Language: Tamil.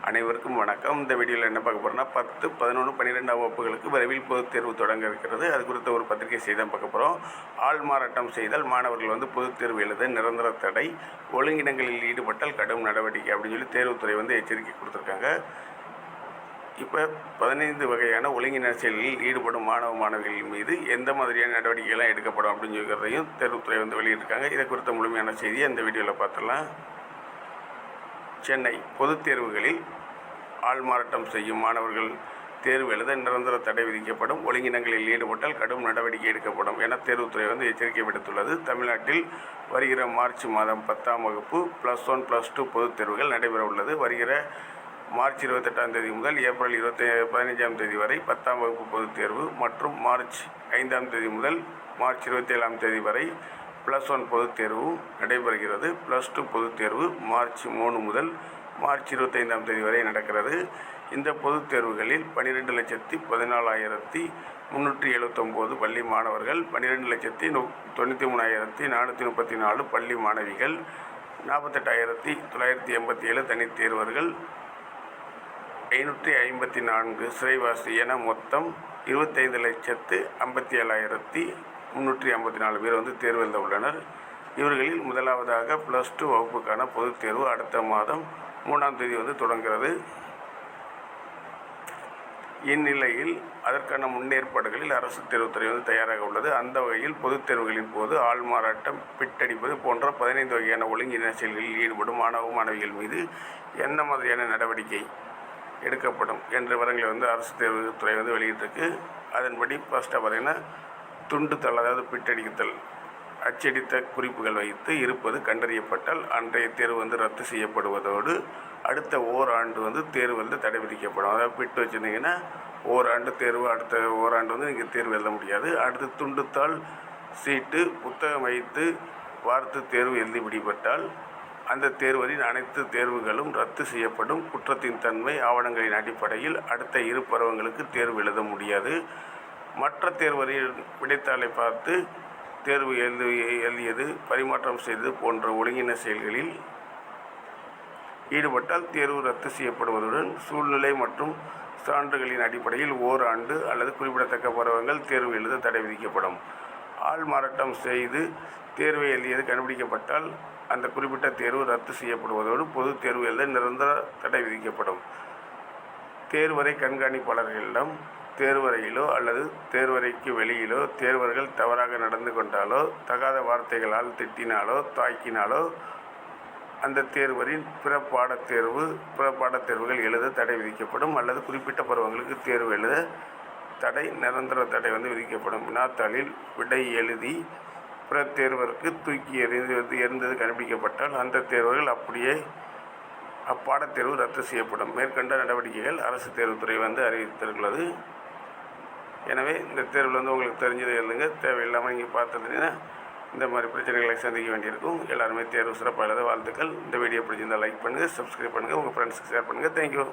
அனைவருக்கும் வணக்கம். இந்த வீடியோவில் என்ன பார்க்க போகிறோம்னா 10, 11, 12ஆம் வகுப்புகளுக்கு விரைவில் பொதுத் தேர்வு தொடங்க இருக்கிறது. அது குறித்த ஒரு பத்திரிகை செய்தி தான் பார்க்க போகிறோம். ஆள்மாறாட்டம் செய்தால் மாணவர்கள் பொதுத் தேர்வு எழுத நிரந்தர தடை, ஒழுங்கினங்களில் ஈடுபட்டால் கடும் நடவடிக்கை அப்படின்னு சொல்லி தேர்வுத்துறை எச்சரிக்கை கொடுத்துருக்காங்க. இப்போ 15 வகையான ஒழுங்கின செயல்களில் ஈடுபடும் மாணவ மாணவிகள் மீது எந்த மாதிரியான நடவடிக்கைகள்லாம் எடுக்கப்படும் அப்படின்னு சொல்கிறதையும் தேர்வுத்துறை வெளியிட்டிருக்காங்க. இதை குறித்த முழுமையான செய்தியை இந்த வீடியோவில் பார்த்துடலாம். சென்னை பொதுத் தேர்வுகளில் ஆள்மாறாட்டம் செய்யும் மாணவர்கள் தேர்வு எழுத நிரந்தர தடை விதிக்கப்படும், ஒழுங்கினங்களில் ஈடுபட்டால் கடும் நடவடிக்கை எடுக்கப்படும் என தேர்வுத்துறை எச்சரிக்கை விடுத்துள்ளது. தமிழ்நாட்டில் வருகிற மார்ச் மாதம் 10ஆம் வகுப்பு +1, +2 பொதுத் தேர்வுகள் நடைபெற உள்ளது. வருகிற மார்ச் 28ஆம் தேதி முதல் ஏப்ரல் 15ஆம் தேதி வரை 10ஆம் வகுப்பு பொதுத் தேர்வு மற்றும் மார்ச் 5ஆம் தேதி முதல் மார்ச் 27ஆம் தேதி வரை +1 பொதுத் தேர்வு நடைபெறுகிறது. +2 பொதுத் தேர்வு மார்ச் 3 முதல் மார்ச் 25ஆம் தேதி வரை நடக்கிறது. இந்த பொதுத் தேர்வுகளில் 12,14,379 பள்ளி மாணவர்கள், 12,93,434 பள்ளி மாணவிகள், 48,987 தனித் தேர்வர்கள், 554 சிறைவாசி என மொத்தம் 25,57,354 பேர் தேர்வு எழுத உள்ளனர். இவர்களில் முதலாவதாக +2 வகுப்புக்கான பொதுத் தேர்வு அடுத்த மாதம் 3ஆம் தேதி தொடங்குகிறது. இந்நிலையில் அதற்கான முன்னேற்பாடுகளில் அரசு தேர்வுத்துறை தயாராக உள்ளது. அந்த வகையில் பொதுத் தேர்வுகளின் போது ஆள்மாறாட்டம், பிட்டடிப்பது போன்ற 15 வகையான ஒழுங்கின செயல்களில் ஈடுபடும் மாணவ மாணவிகள் மீது என்ன மாதிரியான நடவடிக்கை எடுக்கப்படும் என்ற விவரங்களை அரசு தேர்வுத்துறை வெளியிட்டிருக்கு. அதன்படி ஃபஸ்ட்டாக பார்த்திங்கன்னா துண்டுத்தல், அதாவது பிட்டடித்தல், அச்சடித்த குறிப்புகள் வைத்து இருப்பது கண்டறியப்பட்டால் அன்றைய தேர்வு ரத்து செய்யப்படுவதோடு அடுத்த ஓராண்டு தேர்வு தடை விதிக்கப்படும். அதாவது பிட்டு வச்சுருந்தீங்கன்னா ஓராண்டு தேர்வு, அடுத்த ஓராண்டு நீங்கள் தேர்வு எழுத முடியாது. அடுத்து துண்டுத்தாள், சீட்டு, புத்தகம் வைத்து வார்த்து தேர்வு எழுதி பிடிபட்டால் அந்த தேர்வரின் அனைத்து தேர்வுகளும் ரத்து செய்யப்படும். குற்றத்தின் தன்மை ஆவணங்களின் அடிப்படையில் அடுத்த 2 பருவங்களுக்கு தேர்வு எழுத முடியாது. மற்ற தேர்வரின் விடைத்தாளை பார்த்து தேர்வு எழுதியது, பரிமாற்றம் செய்தது போன்ற ஒழுங்கின செயல்களில் ஈடுபட்டால் தேர்வு ரத்து செய்யப்படுவதுடன் சூழ்நிலை மற்றும் சான்றுகளின் அடிப்படையில் ஓராண்டு அல்லது குறிப்பிடத்தக்க பருவங்கள் தேர்வு எழுத தடை விதிக்கப்படும். ஆள்மாறாட்டம் செய்து தேர்வை எழுதியது கண்டுபிடிக்கப்பட்டால் அந்த குறிப்பிட்ட தேர்வு ரத்து செய்யப்படுவதோடு பொதுத் தேர்வு எழுத நிரந்தர தடை விதிக்கப்படும். தேர்வரை கண்காணிப்பாளர்களிடம் தேர்வறையிலோ அல்லது தேர்வறைக்கு வெளியிலோ தேர்வர்கள் தவறாக நடந்து கொண்டாலோ, தகாத வார்த்தைகளால் திட்டினாலோ, தாக்கினாலோ அந்த தேர்வரின் பிற பாடத்தேர்வுகள் எழுத தடை விதிக்கப்படும். அல்லது குறிப்பிட்ட பருவங்களுக்கு தேர்வு எழுத தடை, நிரந்தர தடை விதிக்கப்படும். வினாத்தாளில் விடை எழுதி பிற தேர்வருக்கு தூக்கி எறிந்தது கண்டுபிடிக்கப்பட்டால் அந்த தேர்வர்கள் அப்படியே அப்பாடத்தேர்வு ரத்து செய்யப்படும். மேற்கண்ட நடவடிக்கைகள் அரசு தேர்வுத்துறை அறிவித்துள்ளது. எனவே இந்த தேர்வில் உங்களுக்கு தெரிஞ்சதை எழுதுங்க. தேவையில்லாமல் நீங்கள் பார்த்துருந்தீங்கன்னா இந்த மாதிரி பிரச்சனைகளை சந்திக்க வேண்டியிருக்கும். எல்லாருமே தேர்வு சிறப்பாக எழுத வாழ்த்துக்கள். இந்த வீடியோ பிடிச்சிருந்தால் லைக் பண்ணுங்கள், சப்ஸ்கிரைப் பண்ணுங்கள், உங்கள் ஃப்ரெண்ட்ஸுக்கு ஷேர் பண்ணுங்கள். தேங்க்யூ.